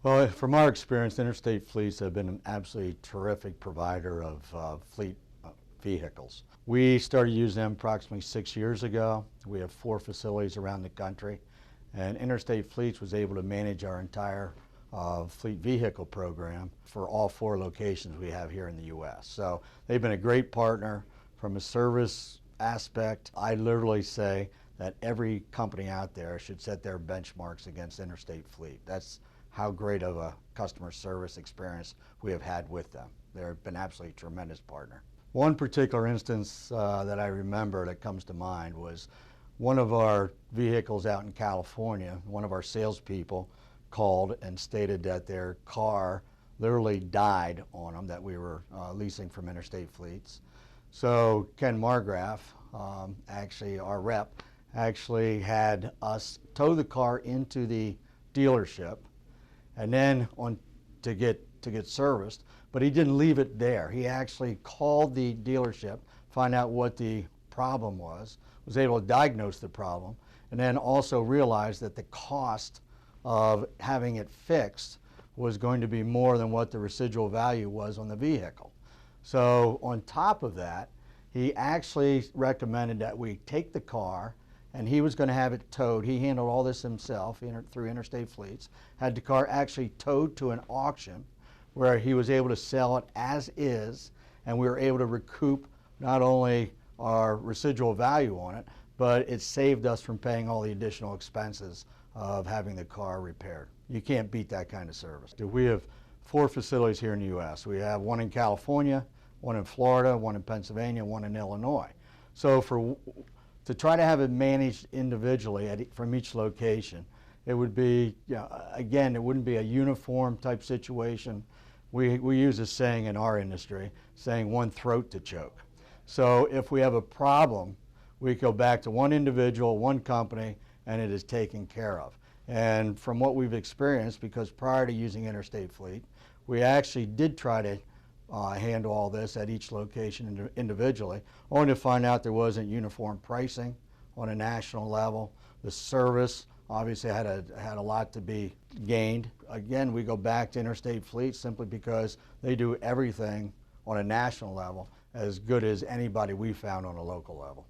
Well, from our experience, Interstate Fleets have been an absolutely terrific provider of fleet vehicles. We started using them approximately 6 years ago. We have 4 facilities around the country, and Interstate Fleets was able to manage our entire fleet vehicle program for all 4 locations we have here in the U.S. So they've been a great partner from a service aspect. I literally say that every company out there should set their benchmarks against Interstate Fleet. That's how great of a customer service experience we have had with them. They've been absolutely a tremendous partner. One particular instance that I remember that comes to mind was one of our vehicles out in California. One of our salespeople called and stated that their car literally died on them that we were leasing from Interstate Fleets. So Ken Margraf, actually our rep, actually had us tow the car into the dealership and then to get serviced, but he didn't leave it there. He actually called the dealership, find out what the problem was able to diagnose the problem, and then also realized that the cost of having it fixed was going to be more than what the residual value was on the vehicle. So on top of that, he actually recommended that we take the car, and he was going to have it towed. He handled all this himself through Interstate Fleets, had the car actually towed to an auction where he was able to sell it as is, and we were able to recoup not only our residual value on it, but it saved us from paying all the additional expenses of having the car repaired. You can't beat that kind of service. We have 4 facilities here in the U.S. We have one in California, one in Florida, one in Pennsylvania, one in Illinois. So to try to have it managed individually from each location, it would be, again, it wouldn't be a uniform type situation. We use a saying in our industry, saying one throat to choke. So if we have a problem, we go back to one individual, one company, and it is taken care of. And from what we've experienced, because prior to using Interstate Fleet, we actually did try to handle all this at each location individually, only to find out there wasn't uniform pricing on a national level. The service obviously had a lot to be gained. Again, we go back to Interstate Fleet simply because they do everything on a national level as good as anybody we found on a local level.